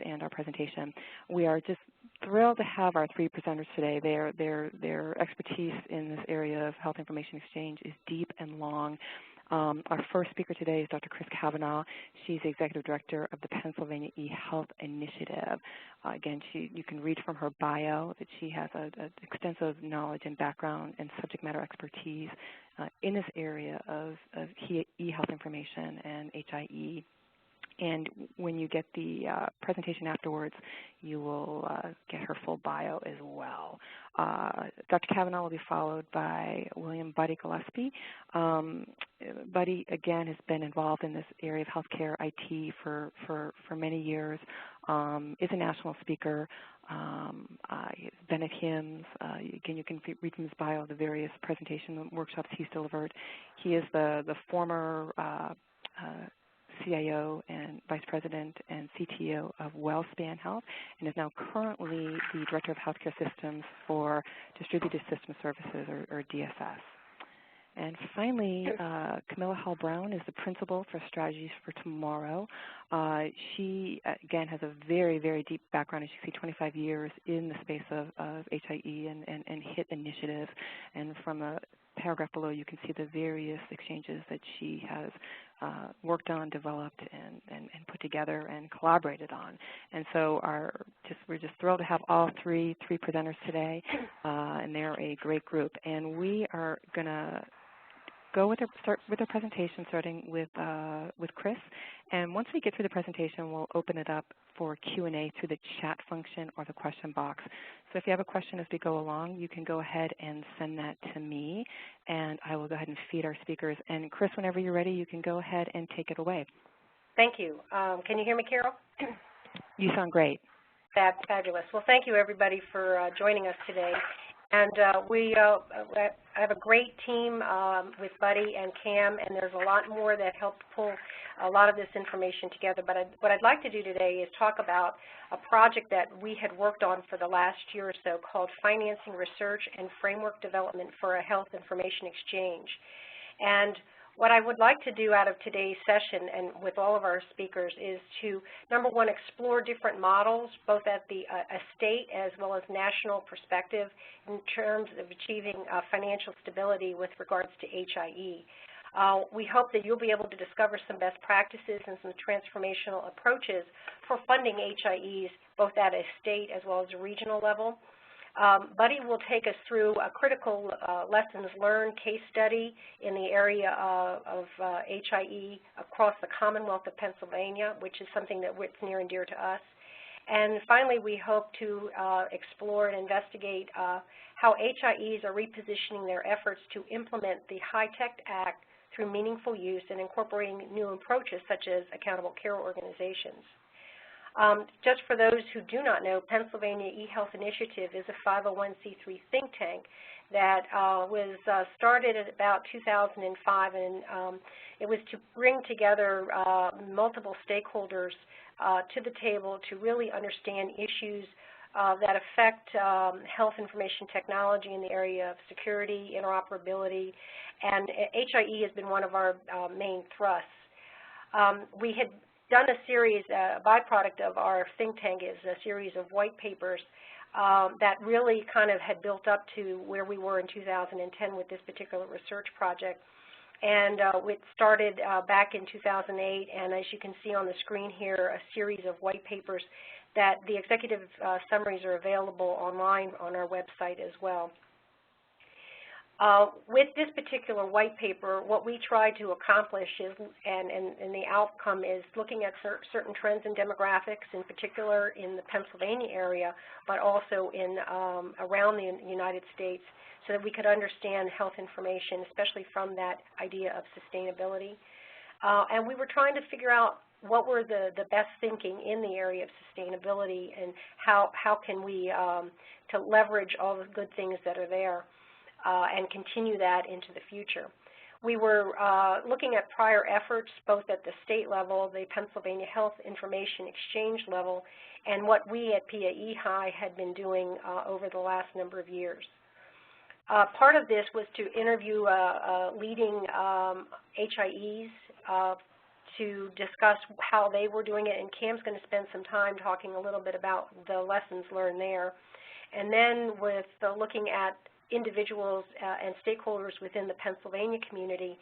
and our presentation. We are just thrilled to have our three presenters today. Their expertise in this area of health information exchange is deep and long. Our first speaker today is Dr. Chris Cavanaugh. She's the Executive Director of the Pennsylvania eHealth Initiative. Again, you can read from her bio that she has an extensive knowledge and background and subject matter expertise in this area of eHealth information and HIE. And when you get the presentation afterwards, you will get her full bio as well. Dr. Cavanaugh will be followed by William Buddy Gillespie. Buddy, again, has been involved in this area of healthcare IT for many years, is a national speaker, he's been at HIMSS. Again, you can read from his bio the various presentation workshops he's delivered. He is the former CIO and Vice President and CTO of WellSpan Health, and is now currently the Director of Healthcare Systems for Distributed System Services, or DSS. And finally, Camilla Hall-Brown is the Principal for Strategies for Tomorrow. She, again, has a very, very deep background, as you can see, 25 years in the space of HIE and HIT initiatives. And from a paragraph below, you can see the various exchanges that she has worked on, developed, and put together and collaborated on. And so we're just thrilled to have all three presenters today, and they're a great group. And we are going to start with our presentation, starting with Chris. And once we get through the presentation, we'll open it up for Q&A through the chat function or the question box. So if you have a question as we go along, you can go ahead and send that to me, and I will go ahead and feed our speakers. And Chris, whenever you're ready, you can go ahead and take it away. Thank you. Can you hear me, Carol? You sound great. That's fabulous. Well, thank you, everybody, for joining us today. And I have a great team with Buddy and Cam, and there's a lot more that helped pull a lot of this information together. But what I'd like to do today is talk about a project that we had worked on for the last year or so called Financing Research and Framework Development for a Health Information Exchange. And what I would like to do out of today's session and with all of our speakers is to, number one, explore different models, both at the state as well as national perspective in terms of achieving financial stability with regards to HIE. We hope that you'll be able to discover some best practices and some transformational approaches for funding HIEs, both at a state as well as a regional level. Buddy will take us through a critical lessons learned case study in the area of HIE across the Commonwealth of Pennsylvania, which is something that's near and dear to us. And finally, we hope to explore and investigate how HIEs are repositioning their efforts to implement the HITECH Act through meaningful use and incorporating new approaches such as accountable care organizations. Just for those who do not know, Pennsylvania eHealth Initiative is a 501c3 think tank that was started at about 2005, and it was to bring together multiple stakeholders to the table to really understand issues that affect health information technology in the area of security, interoperability, and HIE has been one of our main thrusts. We had done a series, a byproduct of our think tank is a series of white papers that really kind of had built up to where we were in 2010 with this particular research project. And it started back in 2008, and as you can see on the screen here, a series of white papers that the executive summaries are available online on our website as well. With this particular white paper, what we try to accomplish is, and the outcome is looking at certain trends in demographics, in particular in the Pennsylvania area, but also in around the United States, so that we could understand health information, especially from that idea of sustainability. And we were trying to figure out what were the best thinking in the area of sustainability, and how can we to leverage all the good things that are there. And continue that into the future. We were looking at prior efforts both at the state level, the Pennsylvania Health Information Exchange level, and what we at PAEHI had been doing over the last number of years. Part of this was to interview leading HIEs to discuss how they were doing it, and Cam's going to spend some time talking a little bit about the lessons learned there. And then with looking at individuals and stakeholders within the Pennsylvania community,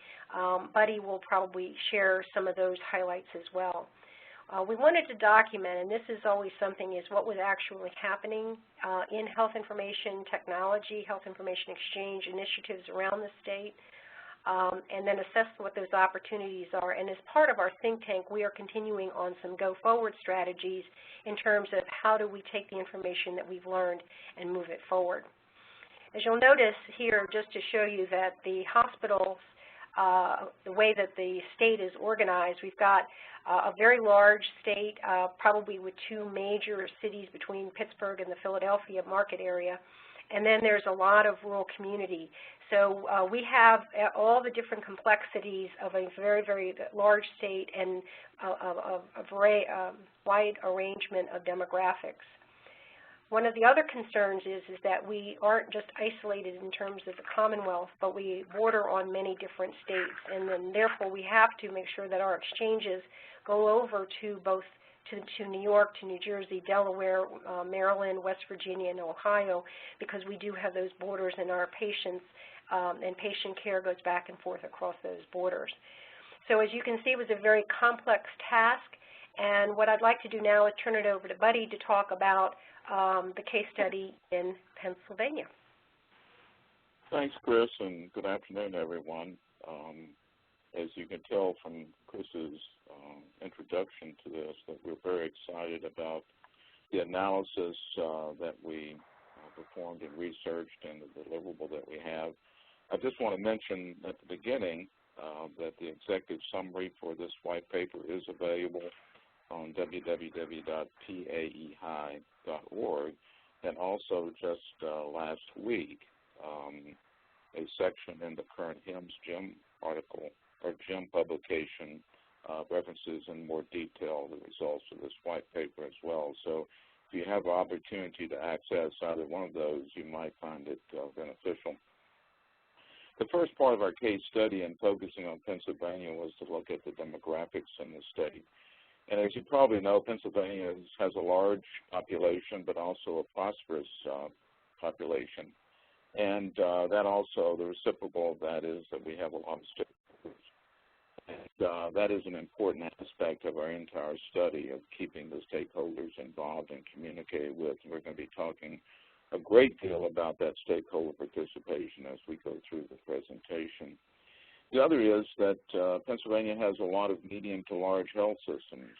Buddy will probably share some of those highlights as well. We wanted to document, and this is always something, is what was actually happening in health information technology, health information exchange initiatives around the state, and then assess what those opportunities are. And as part of our think tank, we are continuing on some go-forward strategies in terms of how do we take the information that we've learned and move it forward. As you'll notice here, just to show you that the hospitals, the way that the state is organized, we've got a very large state, probably with two major cities between Pittsburgh and the Philadelphia market area, and then there's a lot of rural community. So we have all the different complexities of a very, very large state and a wide arrangement of demographics. One of the other concerns is that we aren't just isolated in terms of the Commonwealth, but we border on many different states, and then therefore we have to make sure that our exchanges go over to both to New York, to New Jersey, Delaware, Maryland, West Virginia, and Ohio, because we do have those borders, and our patients and patient care goes back and forth across those borders. So as you can see, it was a very complex task, and what I'd like to do now is turn it over to Buddy to talk about the case study in Pennsylvania. Thanks, Chris, and good afternoon, everyone. As you can tell from Chris's introduction to this, that we're very excited about the analysis that we performed and researched and the deliverable that we have. I just want to mention at the beginning that the executive summary for this white paper is available on www.paei.org, and also just last week, a section in the current HIMSS-GIM article, or GIM publication, references in more detail the results of this white paper as well. So if you have an opportunity to access either one of those, you might find it beneficial. The first part of our case study in focusing on Pennsylvania was to look at the demographics in the state. And as you probably know, Pennsylvania has a large population, but also a prosperous population. And that also, the reciprocal of that is that we have a lot of stakeholders. And that is an important aspect of our entire study, of keeping the stakeholders involved and communicated with. And we're going to be talking a great deal about that stakeholder participation as we go through the presentation. The other is that Pennsylvania has a lot of medium to large health systems,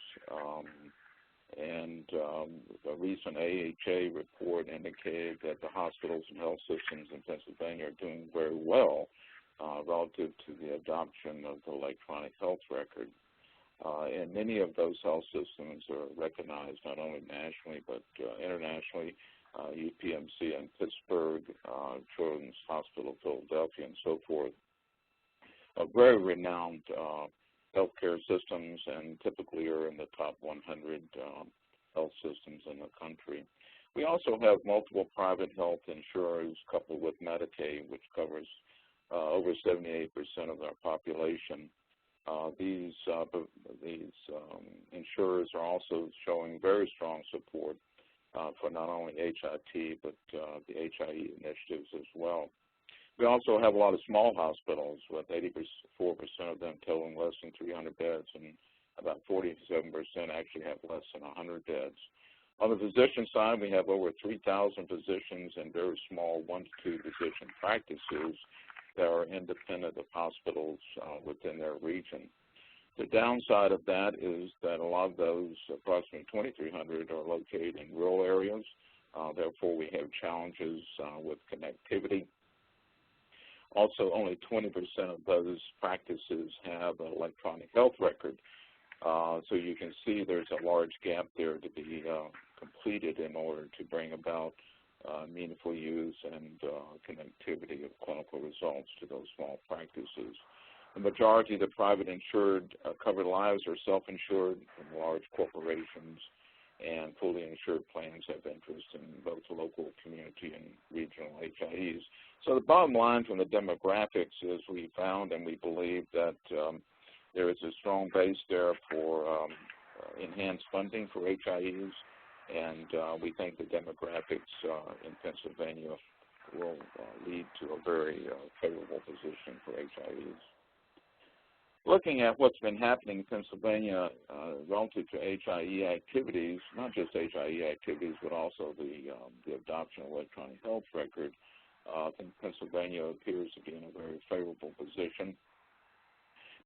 and a recent AHA report indicated that the hospitals and health systems in Pennsylvania are doing very well relative to the adoption of the electronic health record. And many of those health systems are recognized not only nationally but internationally. UPMC in Pittsburgh, Children's Hospital Philadelphia, and so forth. Very renowned healthcare systems, and typically are in the top 100 health systems in the country. We also have multiple private health insurers coupled with Medicaid, which covers over 78% of our population. These insurers are also showing very strong support for not only HIT, but the HIE initiatives as well. We also have a lot of small hospitals, with 84% of them totaling less than 300 beds, and about 47% actually have less than 100 beds. On the physician side, we have over 3,000 physicians and very small 1 to 2 physician practices that are independent of hospitals within their region. The downside of that is that a lot of those, approximately 2,300, are located in rural areas. Therefore, we have challenges with connectivity. Also, only 20% of those practices have an electronic health record. So you can see there's a large gap there to be completed in order to bring about meaningful use and connectivity of clinical results to those small practices. The majority of the private insured covered lives are self-insured from large corporations, and fully insured plans have interest in both local, community, and regional HIEs. So the bottom line from the demographics is we found and we believe that There is a strong base there for enhanced funding for HIEs, and we think the demographics in Pennsylvania will lead to a very favorable position for HIEs. Looking at what's been happening in Pennsylvania relative to HIE activities, not just HIE activities, but also the adoption of electronic health record, I think Pennsylvania appears to be in a very favorable position.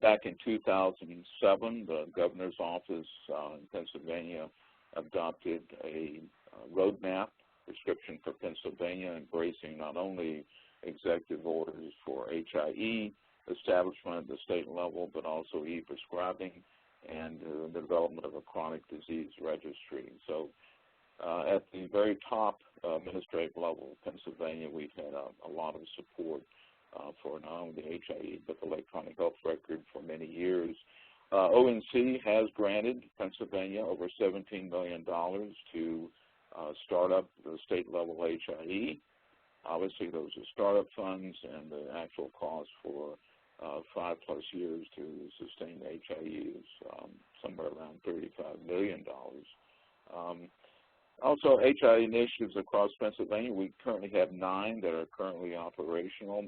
Back in 2007, the governor's office in Pennsylvania adopted a roadmap prescription for Pennsylvania, embracing not only executive orders for HIE establishment at the state level, but also e-prescribing and the development of a chronic disease registry. So at the very top administrative level of Pennsylvania, we've had a lot of support for not only the HIE, but the electronic health record for many years. ONC has granted Pennsylvania over $17 million to start up the state-level HIE. Obviously, those are startup funds, and the actual cost for 5+ years to sustain the HIE is somewhere around $35 million. Also, HIE initiatives across Pennsylvania, we currently have 9 that are currently operational.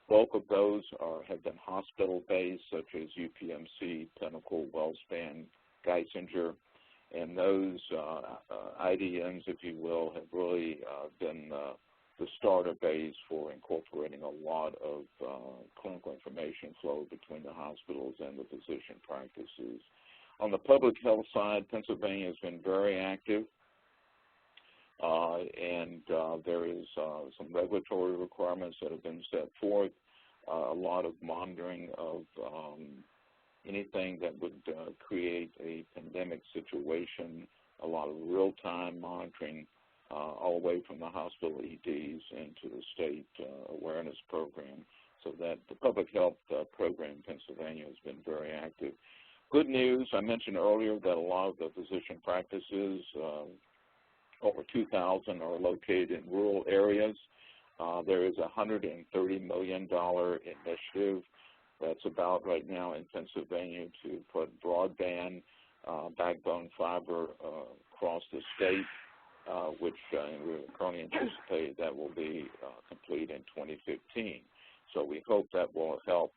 Bulk of those have been hospital-based, such as UPMC, Pinnacle, WellSpan, Geisinger, and those IDNs, if you will, have really been the starter base for incorporating a lot of clinical information flow between the hospitals and the physician practices. On the public health side, Pennsylvania has been very active, and there is some regulatory requirements that have been set forth, a lot of monitoring of anything that would create a pandemic situation, a lot of real-time monitoring all the way from the hospital EDs into the state awareness program, so that the public health program in Pennsylvania has been very active. Good news, I mentioned earlier that a lot of the physician practices, over 2,000, are located in rural areas. There is a $130 million initiative that's about right now in Pennsylvania to put broadband backbone fiber across the state, which we currently anticipate that will be complete in 2015. So we hope that will help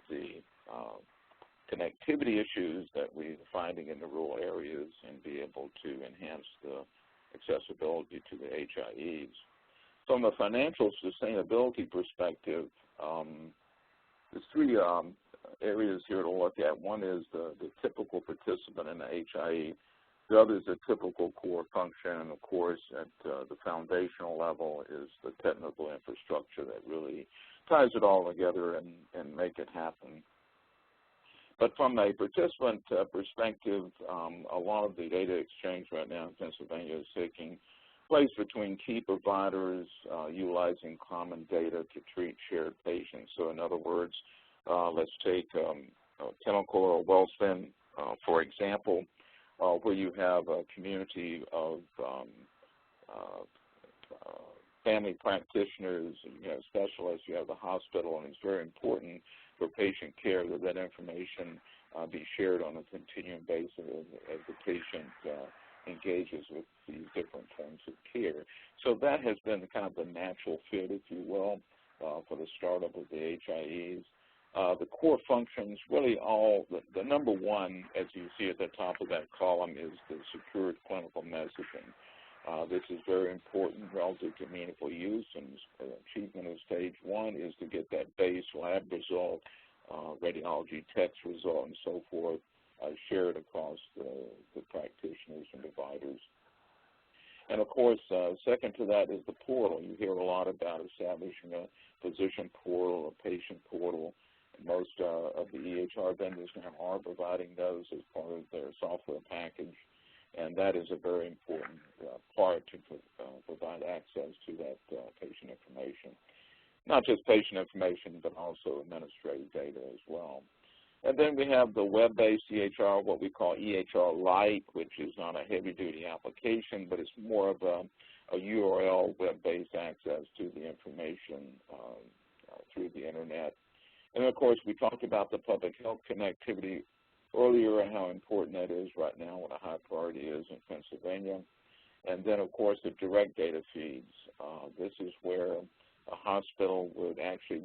the connectivity issues that we're finding in the rural areas and be able to enhance the accessibility to the HIEs. From a financial sustainability perspective, there's 3 areas here to look at. One is the typical participant in the HIE. The other is the typical core function, and of course, at the foundational level is the technical infrastructure that really ties it all together and make it happen. But from a participant perspective, a lot of the data exchange right now in Pennsylvania is taking place between key providers utilizing common data to treat shared patients. So in other words, let's take Pinnacle or WellSpan, for example, where you have a community of family practitioners, specialists. You have the hospital, and it's very important for patient care that that information be shared on a continuing basis as the patient engages with these different forms of care. So that has been kind of the natural fit, if you will, for the startup of the HIEs. The core functions, really all, the number one, as you see at the top of that column, is the secured clinical messaging. This is very important relative to meaningful use, and achievement of stage 1 is to get that base lab result, radiology text result, and so forth, shared across the practitioners and providers. And of course, second to that is the portal. You hear a lot about establishing a physician portal, a patient portal. Most of the EHR vendors now are providing those as part of their software package, and that is a very important part to provide access to that patient information. Not just patient information, but also administrative data as well. And then we have the web-based EHR, what we call EHR Lite, which is not a heavy-duty application, but it's more of a URL web-based access to the information through the Internet. And, of course, we talked about the public health connectivity earlier and how important that is right now, what a high priority is in Pennsylvania. And then, of course, the direct data feeds. This is where a hospital would actually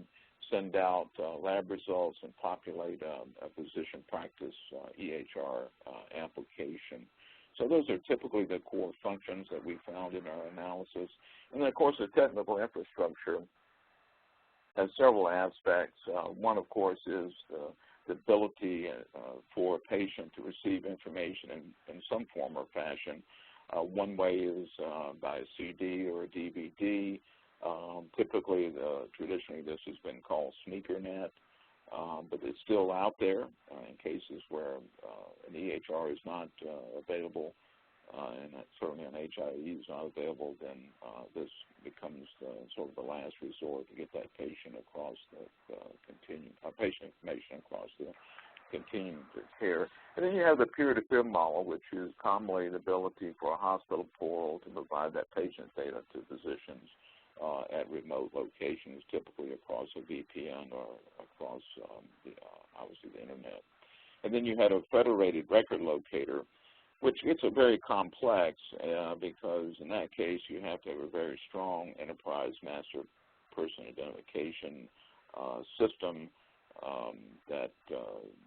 send out lab results and populate a physician practice EHR application. So those are typically the core functions that we found in our analysis. And then, of course, the technical infrastructure has several aspects. One, of course, is the ability for a patient to receive information in some form or fashion. One way is by a CD or a DVD. Typically, traditionally, this has been called SneakerNet, but it's still out there in cases where an EHR is not available, and certainly an HIE is not available. Then this becomes sort of the last resort to get that patient across the patient information across the continuum of care. And then you have the peer-to-peer model, which is commonly the ability for a hospital portal to provide that patient data to physicians at remote locations, typically across a VPN or across, obviously, the Internet. And then you had a federated record locator, which gets very complex because in that case you have to have a very strong enterprise master person identification system that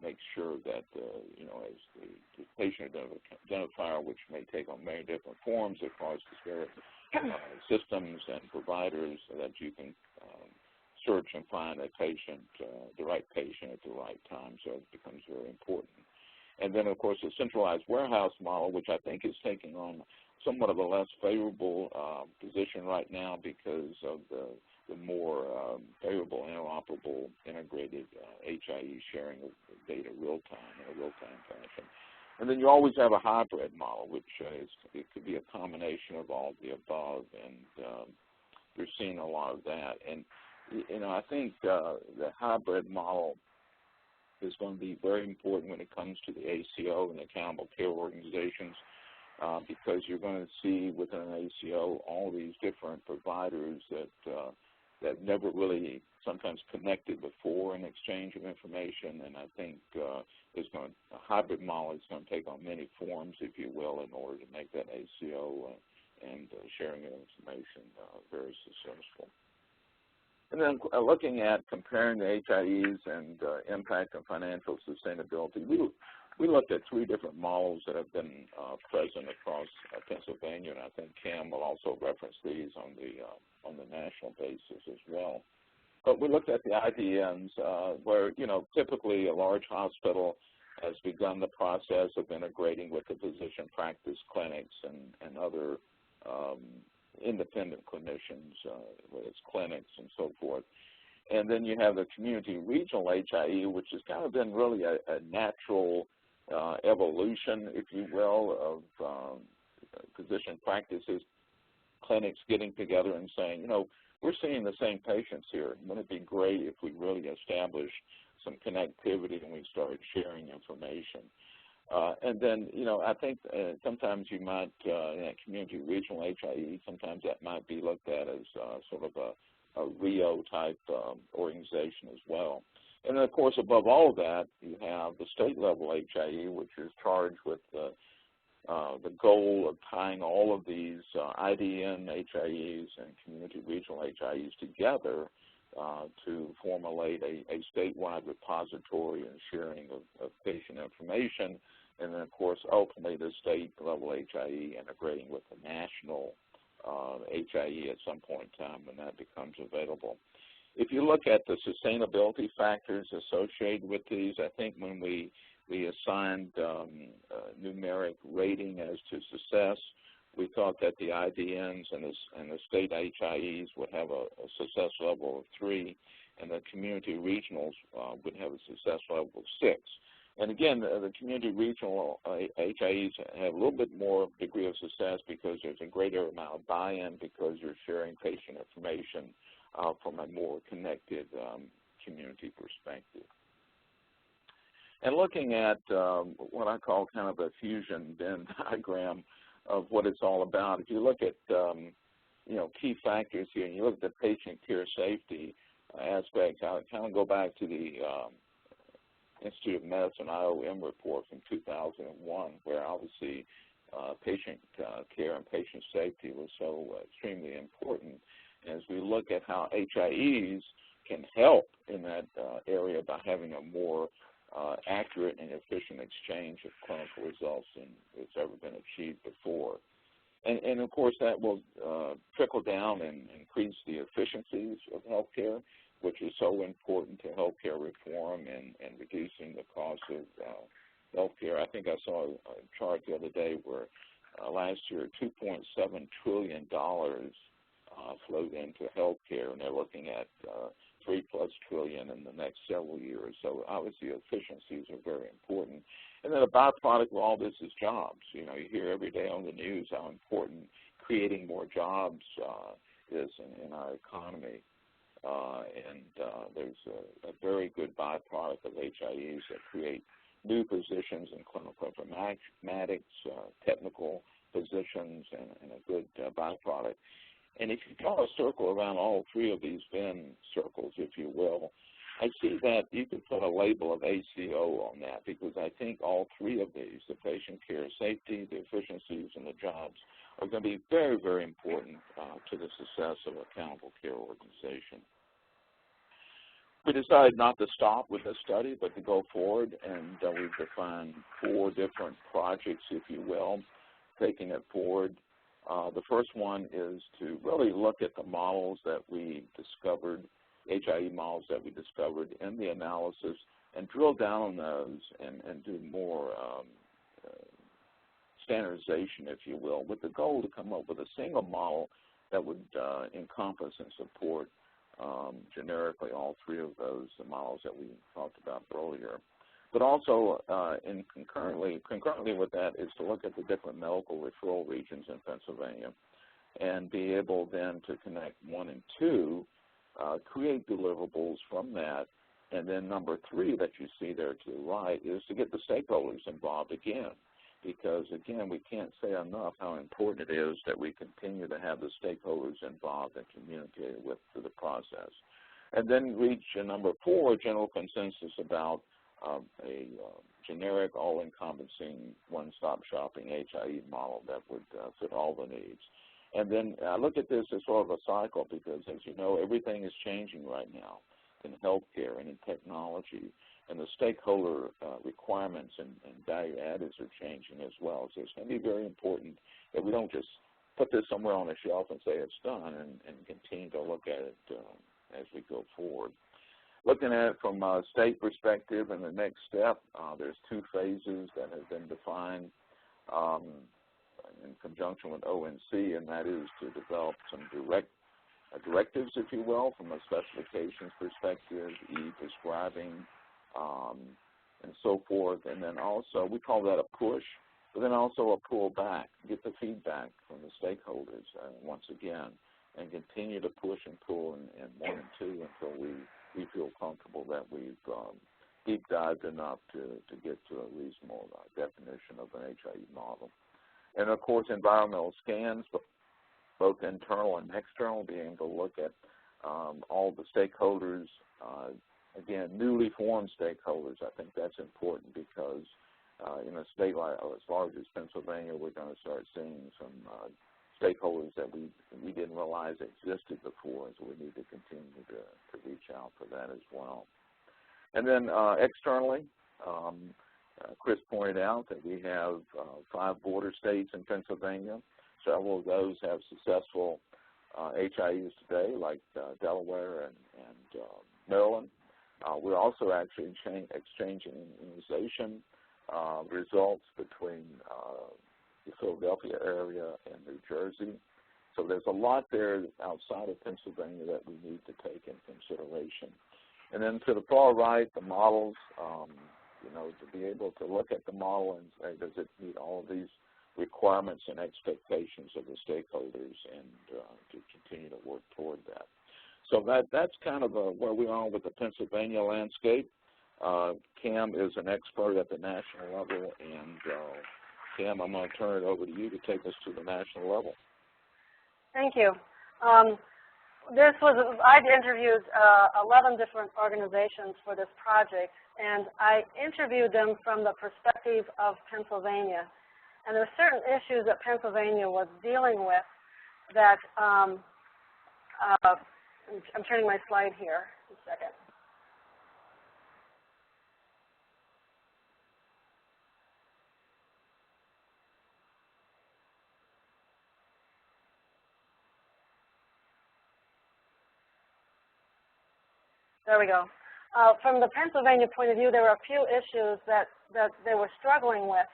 makes sure that, as the patient identifier, which may take on many different forms across the various systems and providers, so that you can search and find a patient, the right patient at the right time. So it becomes very important. And then, of course, the centralized warehouse model, which I think is taking on somewhat of a less favorable position right now because of the more favorable, interoperable, integrated HIE sharing of data real-time in a real-time fashion. And then you always have a hybrid model, which it could be a combination of all of the above, and you're seeing a lot of that. And, I think the hybrid model is going to be very important when it comes to the ACO and accountable care organizations because you're going to see within an ACO all these different providers that never really sometimes connected before in exchange of information, and I think a hybrid model is going to take on many forms, if you will, in order to make that ACO and sharing of information very successful. And then looking at comparing the HIEs and impact on financial sustainability, we looked at three different models that have been present across Pennsylvania, and I think Cam will also reference these on the national basis as well. But we looked at the IDNs where, typically a large hospital has begun the process of integrating with the physician practice clinics and other independent clinicians, whether it's clinics and so forth. And then you have the community regional HIE, which has kind of been really a natural evolution, if you will, of physician practices, clinics getting together and saying, we're seeing the same patients here. Wouldn't it be great if we really established some connectivity and we started sharing information? And then, I think sometimes you might, in that community regional HIE, sometimes that might be looked at as sort of a RIO-type organization as well. And then, of course, above all of that, you have the state-level HIE, which is charged with the goal of tying all of these IDN HIEs and community regional HIEs together to formulate a statewide repository and sharing of patient information, and then, of course, ultimately the state-level HIE integrating with the national HIE at some point in time when that becomes available. If you look at the sustainability factors associated with these, I think when we assigned numeric rating as to success, we thought that the IDNs and the state HIEs would have a success level of 3, and the community regionals would have a success level of 6. And again, the community regional HIEs have a little bit more degree of success because there's a greater amount of buy-in because you're sharing patient information from a more connected community perspective. And looking at what I call kind of a fusion Venn diagram of what it's all about, if you look at key factors here, and you look at the patient care safety, aspect, I kind of go back to the Institute of Medicine IOM report from 2001, where obviously patient care and patient safety was so extremely important. As we look at how HIEs can help in that area by having a more accurate and efficient exchange of clinical results than it's ever been achieved before. And of course, that will trickle down and increase the efficiencies of healthcare, which is so important to healthcare reform and reducing the cost of healthcare. I think I saw a chart the other day where last year $2.7 trillion flowed into healthcare, and they're looking at $3+ trillion in the next several years. So obviously efficiencies are very important. And then a byproduct of all this is jobs. You know, you hear every day on the news how important creating more jobs is in our economy. There's a very good byproduct of HIEs that create new positions in clinical informatics, technical positions, and a good byproduct. And if you draw a circle around all three of these Venn circles, if you will, I see that you could put a label of ACO on that, because I think all three of these, the patient care safety, the efficiencies, and the jobs, are going to be very, very important to the success of accountable care organization. We decided not to stop with this study, but to go forward, and we've defined 4 different projects, if you will, taking it forward. The first one is to really look at the models that we discovered, HIE models that we discovered in the analysis, and drill down on those and do more standardization, if you will, with the goal to come up with a single model that would encompass and support generically all 3 of those models that we talked about earlier. But also, concurrently with that, is to look at the different medical referral regions in Pennsylvania and be able then to connect 1 and 2, create deliverables from that. And then number 3 that you see there to the right is to get the stakeholders involved again, because, again, we can't say enough how important it is that we continue to have the stakeholders involved and communicated with through the process. And then reach number 4, general consensus about a generic, all-encompassing, one-stop shopping HIE model that would fit all the needs. And then look at this as sort of a cycle, because, as you know, everything is changing right now in healthcare and in technology, and the stakeholder requirements and value addeds are changing as well. So it's going to be very important that we don't just put this somewhere on a shelf and say it's done, and continue to look at it as we go forward. Looking at it from a state perspective, and the next step, there's 2 phases that have been defined in conjunction with ONC, and that is to develop some directives, if you will, from a specifications perspective, e-prescribing, and so forth. And then also, we call that a push, but then also a pull back, get the feedback from the stakeholders once again, and continue to push and pull in 1 and 2 until we feel comfortable that we've deep dived enough to get to a reasonable definition of an HIE model. And of course, environmental scans, both internal and external, being able to look at all the stakeholders, again, newly formed stakeholders. I think that's important because in a state like as large as Pennsylvania, we're going to start seeing some stakeholders that we didn't realize existed before, so we need to continue to reach out for that as well. And then externally, Chris pointed out that we have 5 border states in Pennsylvania. Several of those have successful HIEs today, like Delaware and Maryland. We're also actually exchanging immunization results between the Philadelphia area and New Jersey. So there's a lot there outside of Pennsylvania that we need to take into consideration. And then to the far right, the models, you know, to be able to look at the model and say, does it meet all of these requirements and expectations of the stakeholders, and to continue to work toward that. So that's kind of where we are with the Pennsylvania landscape. Cam is an expert at the national level, and Cam, I'm going to turn it over to you to take us to the national level. Thank you. I'd interviewed 11 different organizations for this project, and I interviewed them from the perspective of Pennsylvania. And there are certain issues that Pennsylvania was dealing with that, I'm turning my slide here, a second. There we go. From the Pennsylvania point of view, there were a few issues that they were struggling with.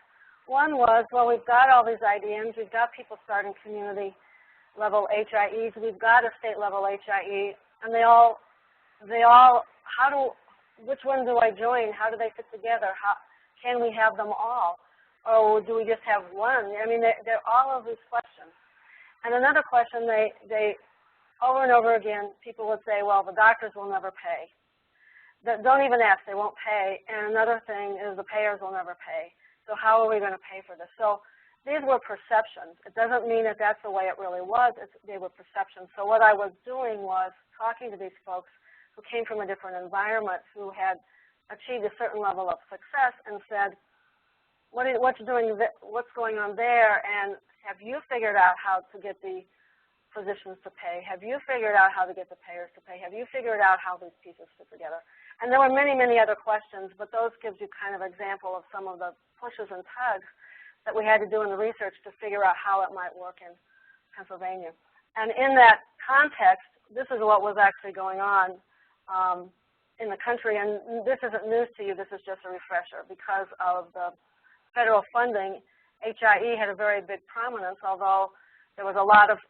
One was, well, we've got all these IDNs, we've got people starting community-level HIEs, we've got a state-level HIE, and they all, which one do I join? How do they fit together? Can we have them all? Or do we just have one? I mean, they're all of these questions. And another question, they over and over again, people would say, well, the doctors will never pay. Don't even ask, they won't pay. And another thing is the payers will never pay. So how are we going to pay for this? So these were perceptions. It doesn't mean that that's the way it really was. They were perceptions. So what I was doing was talking to these folks who came from a different environment, who had achieved a certain level of success, and said, what's going on there? And have you figured out how to get the physicians to pay? Have you figured out how to get the payers to pay? Have you figured out how these pieces fit together? And there were many, many other questions, but those gives you kind of an example of some of the pushes and tugs that we had to do in the research to figure out how it might work in Pennsylvania. And in that context, this is what was actually going on in the country. And this isn't news to you, this is just a refresher. Because of the federal funding, HIE had a very big prominence, although there was a lot of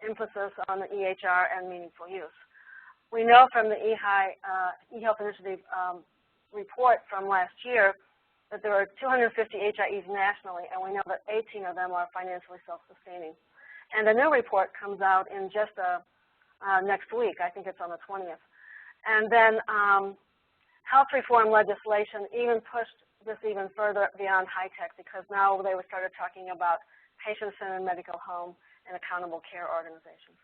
emphasis on the EHR and meaningful use. We know from the eHealth Initiative report from last year that there are 250 HIEs nationally, and we know that 18 of them are financially self-sustaining. And a new report comes out in just next week. I think it's on the 20th. And then health reform legislation even pushed this even further beyond high-tech, because now they started talking about patient-centered medical home and accountable care organizations.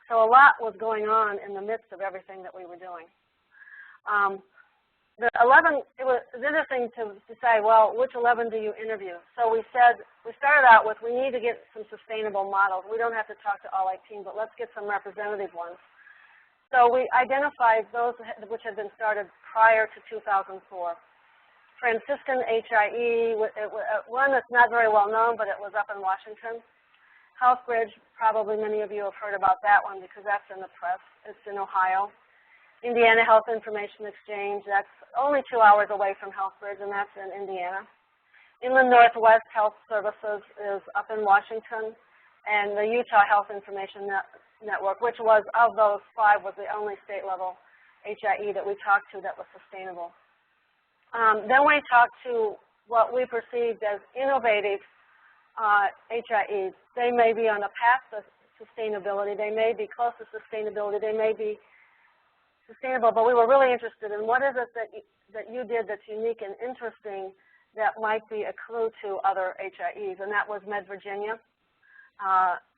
So a lot was going on in the midst of everything that we were doing. The 11, it was interesting to say, well, which 11 do you interview? So we started out with, we need to get some sustainable models. We don't have to talk to all 18, but let's get some representative ones. So we identified those which had been started prior to 2004. Franciscan HIE, one that's not very well known, but it was up in Washington. HealthBridge, probably many of you have heard about that one because that's in the press. It's in Ohio. Indiana Health Information Exchange, that's only 2 hours away from HealthBridge, and that's in Indiana. Inland Northwest Health Services is up in Washington, and the Utah Health Information Network, which was, of those 5, was the only state-level HIE that we talked to that was sustainable. Then we talked to what we perceived as innovative HIEs. They may be on a path to sustainability. They may be close to sustainability. They may be sustainable, but we were really interested in what is it that you did that's unique and interesting that might be a clue to other HIEs, and that was Med Virginia,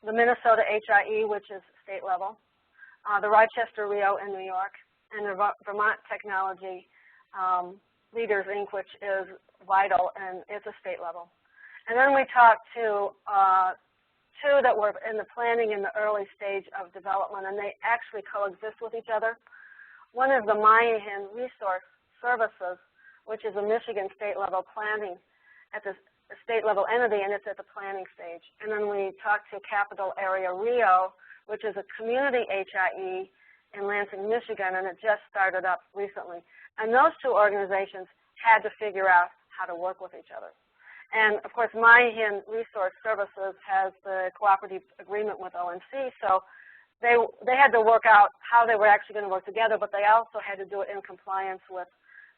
the Minnesota HIE, which is state level, the Rochester Rio in New York, and the Vermont Technology Leaders, Inc., which is vital, and it's a state level. And then we talked to 2 that were in the planning in the early stage of development, and they actually coexist with each other. One is the HIE Resource Services, which is a Michigan state-level planning at the state-level entity, and it's at the planning stage. And then we talked to Capital Area Rio, which is a community HIE in Lansing, Michigan, and it just started up recently. And those 2 organizations had to figure out how to work with each other. And, of course, HIE Resource Services has the cooperative agreement with ONC, so they had to work out how they were actually going to work together, but they also had to do it in compliance with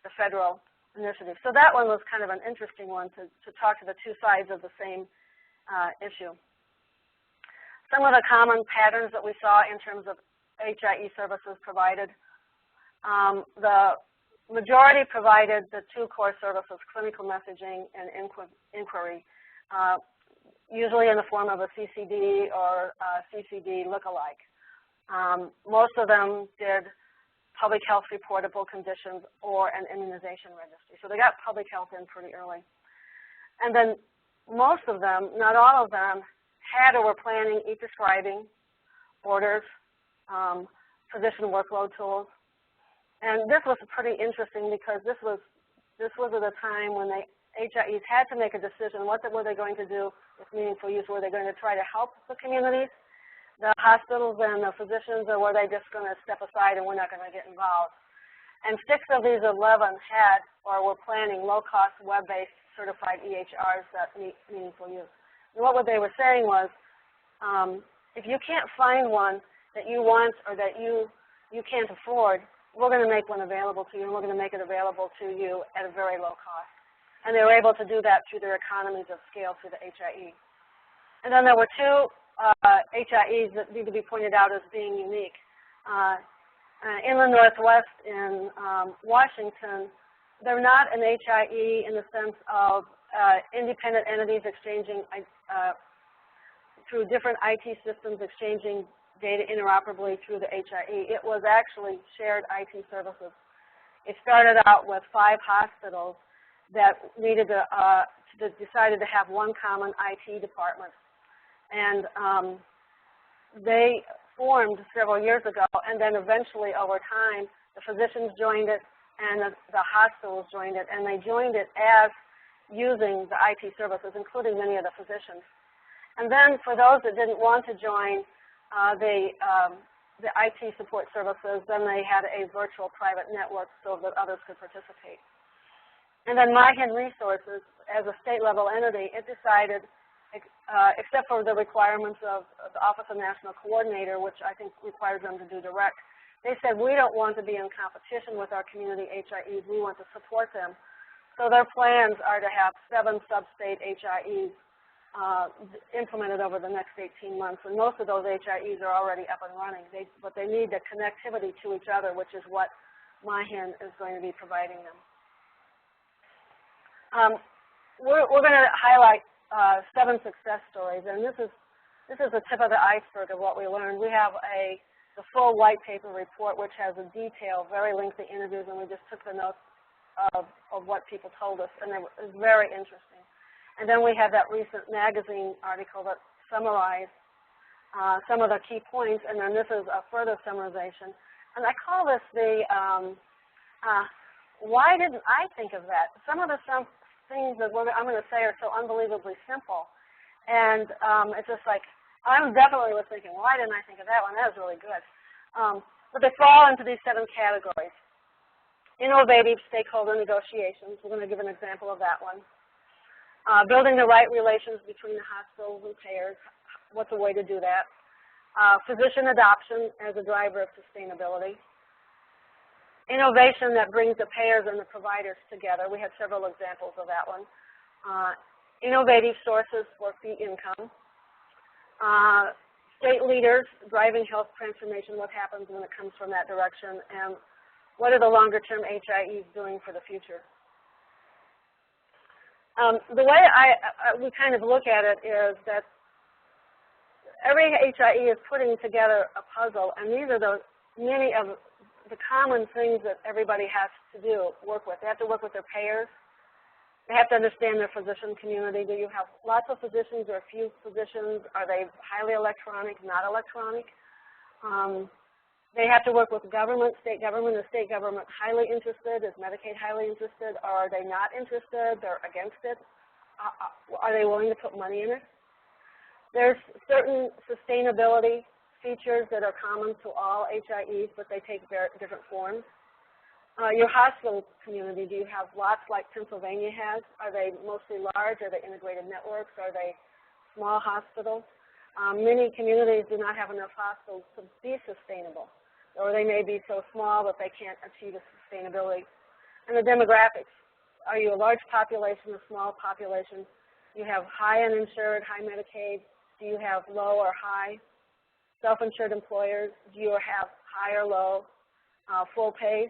the federal initiative. So that one was kind of an interesting one to talk to the 2 sides of the same issue. Some of the common patterns that we saw in terms of HIE services provided, the majority provided the 2 core services, clinical messaging and inquiry, usually in the form of a CCD or a CCD lookalike. Most of them did public health reportable conditions or an immunization registry. So they got public health in pretty early. And then most of them, not all of them, had or were planning e-prescribing, orders, physician workload tools. And this was pretty interesting because this was at a time when the HIEs had to make a decision. What were they going to do with meaningful use? Were they going to try to help the communities, the hospitals and the physicians, or were they just going to step aside and we're not going to get involved? And 6 of these 11 had or were planning low-cost, web-based certified EHRs that meet meaningful use. And what they were saying was, if you can't find one that you want or that you can't afford, we're going to make one available to you, and we're going to make it available to you at a very low cost. And they were able to do that through their economies of scale through the HIE. And then there were 2 HIEs that need to be pointed out as being unique. Inland Northwest in Washington, they're not an HIE in the sense of independent entities exchanging through different IT systems, exchanging data interoperably through the HIE. It was actually shared IT services. It started out with 5 hospitals that needed decided to have one common IT department. And they formed several years ago, and then eventually over time, the physicians joined it and the hospitals joined it, and they joined it as using the IT services, including many of the physicians. And then for those that didn't want to join the IT support services, then they had a virtual private network so that others could participate. And then HIE Resources, as a state-level entity, it decided, except for the requirements of the Office of National Coordinator, which I think requires them to do direct, they said, we don't want to be in competition with our community HIEs. We want to support them. So their plans are to have 7 sub-state HIEs implemented over the next 18 months, and most of those HIEs are already up and running. But they need the connectivity to each other, which is what HIE is going to be providing them. We're going to highlight 7 success stories, and this is the tip of the iceberg of what we learned. We have the full white paper report, which has a detailed, very lengthy interviews, and we just took the notes of what people told us, and it was very interesting. And then we have that recent magazine article that summarized some of the key points, and then this is a further summarization. And I call this the, why didn't I think of that? Some of the things that I'm going to say are so unbelievably simple. And it's just like, I definitely was thinking, why didn't I think of that one? That was really good. But they fall into these 7 categories. Innovative stakeholder negotiations. We're going to give an example of that one. Building the right relations between the hospitals and payers. What's a way to do that? Physician adoption as a driver of sustainability. Innovation that brings the payers and the providers together. We had several examples of that one. Innovative sources for fee income. State leaders driving health transformation. What happens when it comes from that direction? And what are the longer-term HIEs doing for the future? The way we kind of look at it is that every HIE is putting together a puzzle, and these are many of the common things that everybody has to work with. They have to work with their payers. They have to understand their physician community. Do you have lots of physicians or a few physicians? Are they highly electronic, not electronic? They have to work with government, state government. Is state government highly interested? Is Medicaid highly interested? Or are they not interested? They're against it? Are they willing to put money in it? There's certain sustainability features that are common to all HIEs, but they take different forms. Your hospital community, do you have lots like Pennsylvania has? Are they mostly large? Are they integrated networks? Are they small hospitals? Many communities do not have enough hospitals to be sustainable, or they may be so small that they can't achieve a sustainability. And the demographics. Are you a large population, a small population? Do you have high uninsured, high Medicaid? Do you have low or high self-insured employers? Do you have high or low full pays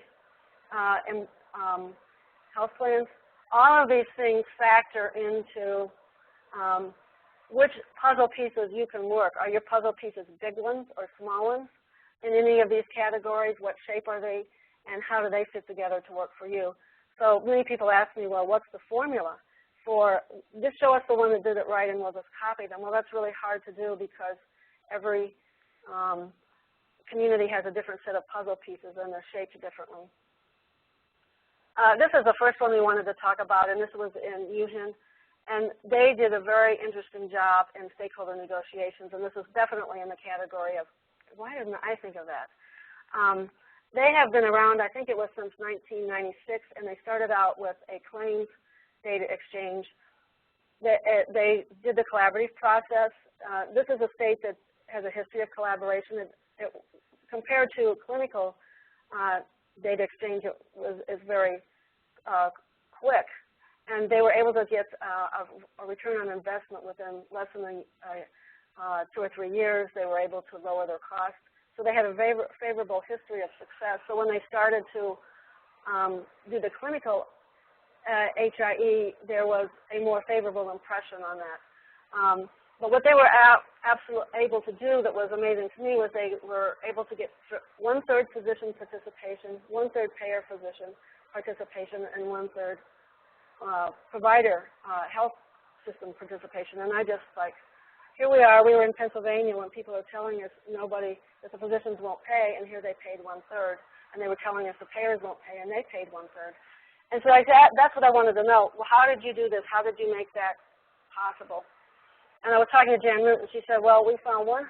and health plans? All of these things factor into which puzzle pieces you can work. Are your puzzle pieces big ones or small ones? in any of these categories? What shape are they? And how do they fit together to work for you? So many people ask me, well, what's the formula for, just show us the one that did it right and we'll just copy them. Well, that's really hard to do because every community has a different set of puzzle pieces and they're shaped differently. This is the first one we wanted to talk about, and this was in Union. And they did a very interesting job in stakeholder negotiations, and this is definitely in the category of, why didn't I think of that? They have been around, I think it was since 1996, and they started out with a claims data exchange. They did the collaborative process. This is a state that has a history of collaboration. Compared to clinical data exchange, is very quick. And they were able to get a return on investment within less than 2 or 3 years. They were able to lower their costs. So they had a favorable history of success. So when they started to do the clinical HIE, there was a more favorable impression on that. But what they were absolutely able to do that was amazing to me was they were able to get 1/3 physician participation, 1/3 payer physician participation, and 1/3 provider health system participation. And I just like, here we are, we were in Pennsylvania when people are telling us that the physicians won't pay, and here they paid 1/3. And they were telling us the payers won't pay, and they paid 1/3. And so that's what I wanted to know. Well, how did you do this? How did you make that possible? And I was talking to Jan Root, and she said, well, we found one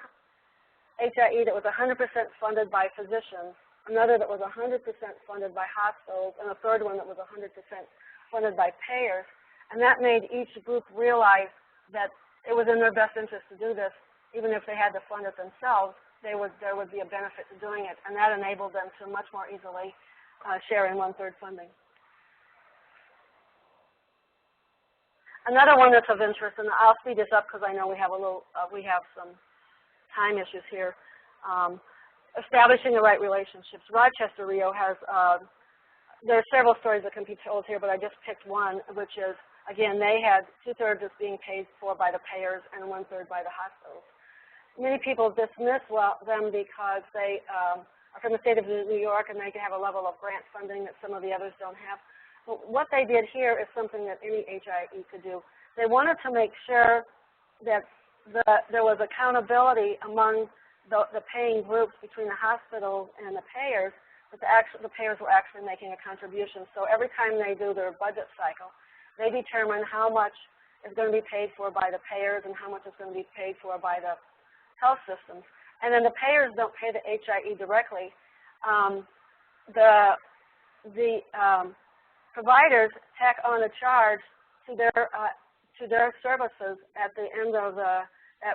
HIE that was 100% funded by physicians, another that was 100% funded by hospitals, and a third one that was 100% funded by payers. And that made each group realize that it was in their best interest to do this, even if they had to fund it themselves. There would be a benefit to doing it, and that enabled them to much more easily share in 1/3 funding. Another one that's of interest, and I'll speed this up because I know we have some time issues here. Establishing the right relationships. Rochester Rio has, there are several stories that can be told here, but I just picked one, which is, again, they had 2/3 that's being paid for by the payers and 1/3 by the hospitals. Many people dismiss them because they are from the state of New York and they can have a level of grant funding that some of the others don't have. But what they did here is something that any HIE could do. They wanted to make sure that there was accountability among the paying groups between the hospitals and the payers, but the payers were actually making a contribution. So every time they do their budget cycle, they determine how much is going to be paid for by the payers and how much is going to be paid for by the health systems. And then the payers don't pay the HIE directly. The providers tack on a charge to their services at the end of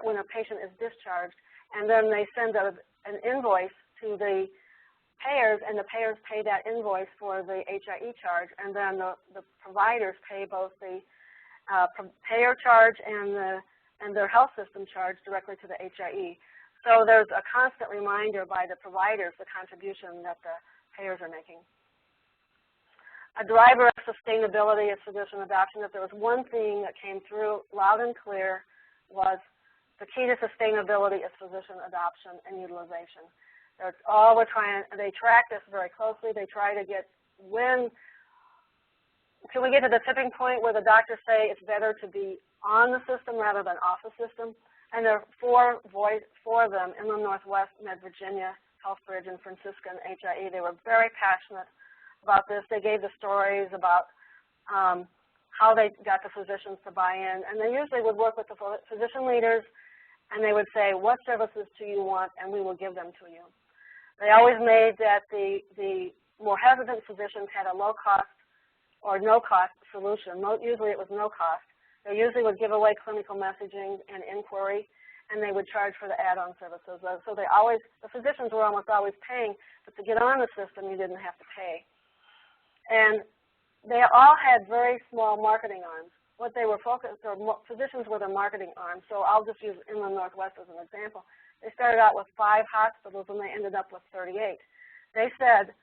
when a patient is discharged, and then they send an invoice to the payers, and the payers pay that invoice for the HIE charge, and then the providers pay both the payer charge and their health system charge directly to the HIE. So there's a constant reminder by the providers the contribution that the payers are making. A driver of sustainability is physician adoption. If there was one thing that came through loud and clear, was the key to sustainability is physician adoption and utilization. That's all we're trying. They track this very closely. They try to get can we get to the tipping point where the doctors say it's better to be on the system rather than off the system? And there are four of them, Inland Northwest, Med Virginia, Healthbridge, and Franciscan HIE. They were very passionate about this. They gave the stories about how they got the physicians to buy in. And they usually would work with the physician leaders, and they would say, what services do you want, and we will give them to you. They always made that the more hesitant physicians had a low-cost or no-cost solution. Usually it was no cost. They usually would give away clinical messaging and inquiry, and they would charge for the add-on services. So the physicians were almost always paying, but to get on the system, you didn't have to pay. And they all had very small marketing arms. What they were focused on, physicians were the marketing arms. So I'll just use Inland Northwest as an example. They started out with 5 hospitals, and they ended up with 38. They said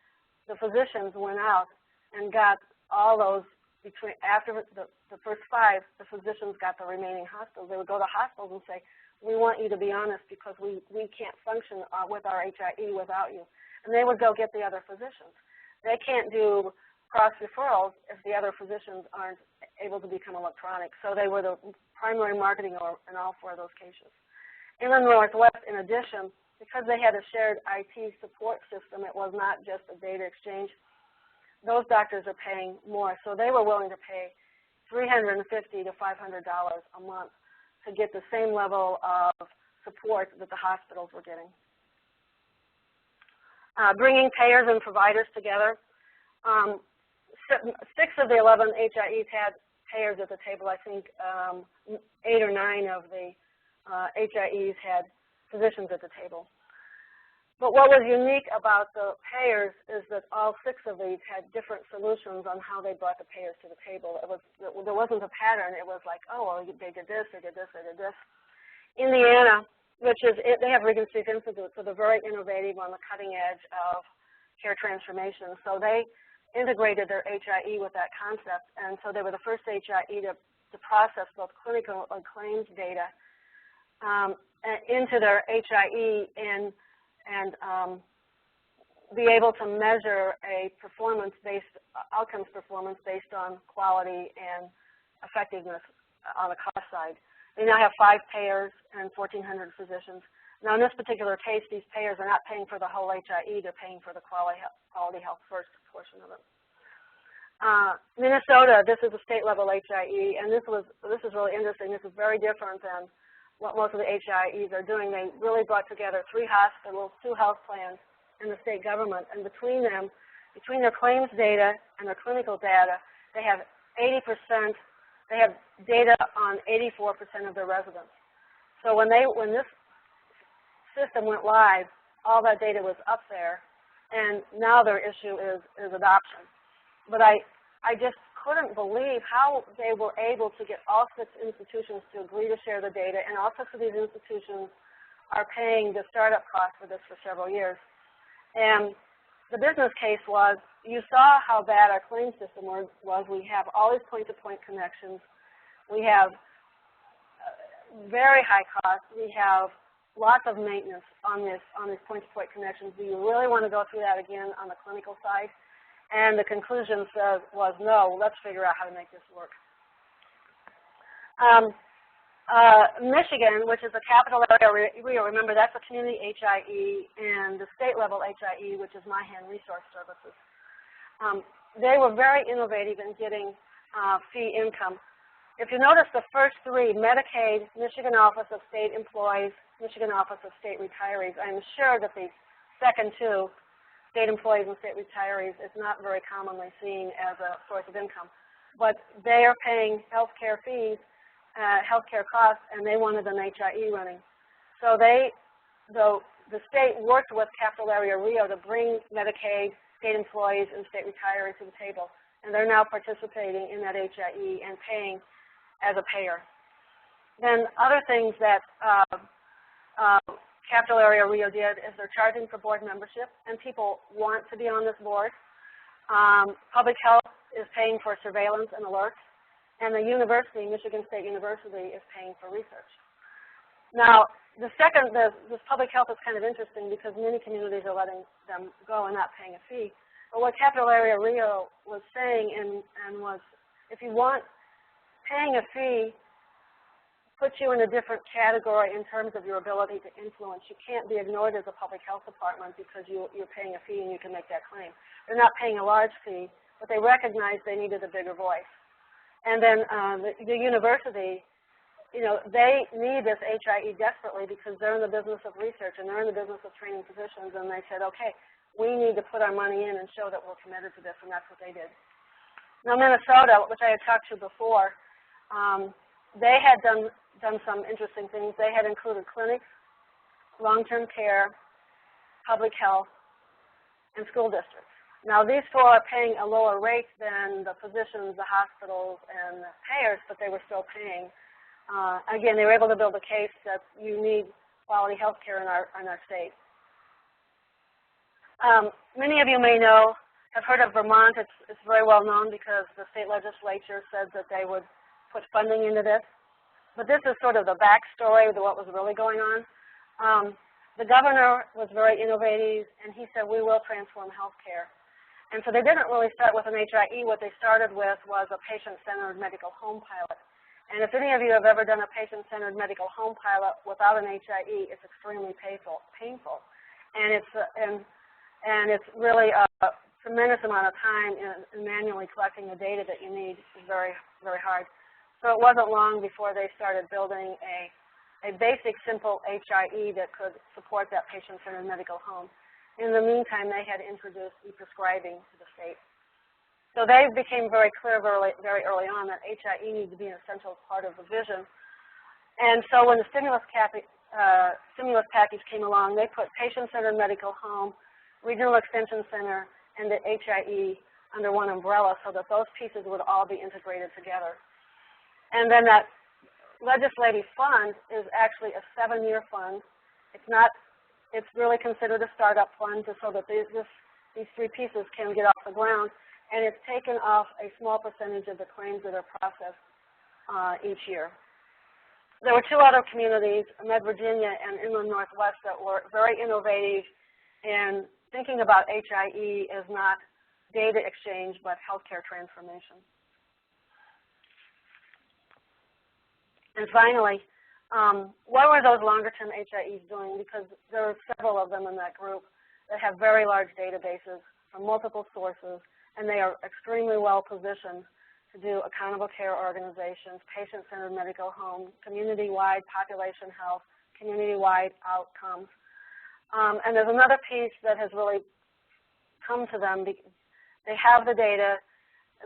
the physicians went out and got all those after the first 5, the physicians got the remaining hospitals. They would go to hospitals and say, We want you to be honest because we can't function with our HIE without you. And they would go get the other physicians. They can't do cross-referrals if the other physicians aren't able to become electronic. So they were the primary marketing in all 4 of those cases. In the Northwest, in addition, because they had a shared IT support system, it was not just a data exchange, those doctors are paying more. So they were willing to pay $350 to $500 a month to get the same level of support that the hospitals were getting. Bringing payers and providers together. 6 of the 11 HIEs had payers at the table. I think 8 or 9 of the HIEs had physicians at the table. But what was unique about the payers is that all 6 of these had different solutions on how they brought the payers to the table. There wasn't a pattern. It was like, oh, well, they did this, they did this, they did this. Indiana, which is, they have Regan Street Institute, so they're very innovative on the cutting edge of care transformation. So they integrated their HIE with that concept, and so they were the first HIE to process both clinical and claims data into their HIE and be able to measure a outcomes performance based on quality and effectiveness on the cost side. They now have 5 payers and 1,400 physicians. Now, in this particular case, these payers are not paying for the whole HIE. They're paying for the quality health first portion of it. Minnesota, this is a state-level HIE, and this is really interesting. This is very different than what most of the HIEs are doing. They really brought together 3 hospitals, 2 health plans, and the state government. And between them, between their claims data and their clinical data, they have 80%. They have data on 84% of their residents. So when this system went live, all that data was up there, and now their issue is adoption. But I just couldn't believe how they were able to get all 6 institutions to agree to share the data, and all 6 of these institutions are paying the startup cost for this for several years. And the business case was, you saw how bad our claim system was. We have all these point-to-point connections. We have very high costs. We have lots of maintenance on these point-to-point connections. Do you really want to go through that again on the clinical side? And the conclusion was, no, let's figure out how to make this work. Michigan, which is a capital area, remember that's a community HIE, and the state-level HIE, which is MyHand Resource Services. They were very innovative in getting fee income. If you notice the first 3, Medicaid, Michigan Office of State Employees, Michigan Office of State Retirees, I'm sure that the second 2, state employees and state retirees, is not very commonly seen as a source of income. But they are paying health care fees, health care costs, and they wanted an HIE running. So the state worked with Capital Area Rio to bring Medicaid, state employees, and state retirees to the table. And they're now participating in that HIE and paying as a payer. Then other things that Capital Area Rio did is they're charging for board membership, and people want to be on this board. Public health is paying for surveillance and alerts, and the university, Michigan State University, is paying for research. Now, this public health is kind of interesting because many communities are letting them go and not paying a fee. But what Capital Area Rio was saying was, if you want paying a fee, puts you in a different category in terms of your ability to influence. You can't be ignored as a public health department because you're paying a fee and you can make that claim. They're not paying a large fee, but they recognized they needed a bigger voice. And then the university, they need this HIE desperately because they're in the business of research and they're in the business of training physicians, and they said, okay, we need to put our money in and show that we're committed to this, and that's what they did. Now, Minnesota, which I had talked to before, they had done some interesting things. They had included clinics, long-term care, public health, and school districts. Now, these 4 are paying a lower rate than the physicians, the hospitals, and the payers, but they were still paying. Again, they were able to build a case that you need quality health care in our state. Many of you may have heard of Vermont. It's very well known because the state legislature said that they would put funding into this. But this is sort of the backstory of what was really going on. The governor was very innovative, and he said, we will transform healthcare. And so they didn't really start with an HIE. What they started with was a patient-centered medical home pilot. And if any of you have ever done a patient-centered medical home pilot without an HIE, it's extremely painful. And it's really a tremendous amount of time in manually collecting the data that you need is very, very hard. So it wasn't long before they started building a basic, simple HIE that could support that patient-centered medical home. In the meantime, they had introduced e-prescribing to the state. So they became very clear very early on that HIE needs to be an essential part of the vision. And so when the stimulus package came along, they put patient-centered medical home, regional extension center, and the HIE under one umbrella so that those pieces would all be integrated together. And then that legislative fund is actually a 7-year fund. It's really considered a startup fund so that these 3 pieces can get off the ground, and it's taken off a small percentage of the claims that are processed each year. There were 2 other communities, Med Virginia and Inland Northwest, that were very innovative in thinking about HIE as not data exchange, but healthcare transformation. And finally, what were those longer-term HIEs doing? Because there are several of them in that group that have very large databases from multiple sources, and they are extremely well positioned to do accountable care organizations, patient-centered medical home, community-wide population health, community-wide outcomes. And there's another piece that has really come to them. They have the data,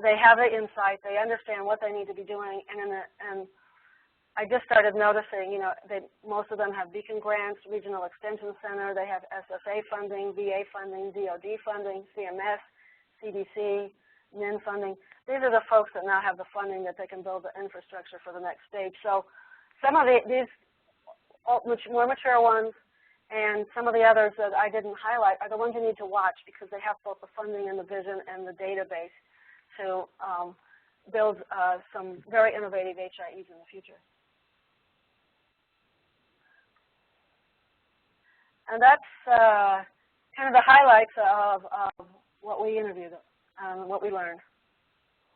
they have the insight, they understand what they need to be doing, and I just started noticing, most of them have Beacon grants, Regional Extension Center, they have SSA funding, VA funding, DOD funding, CMS, CDC, NIN funding. These are the folks that now have the funding that they can build the infrastructure for the next stage. So some of these more mature ones and some of the others that I didn't highlight are the ones you need to watch because they have both the funding and the vision and the database to build some very innovative HIEs in the future. And that's kind of the highlights of what we interviewed, what we learned.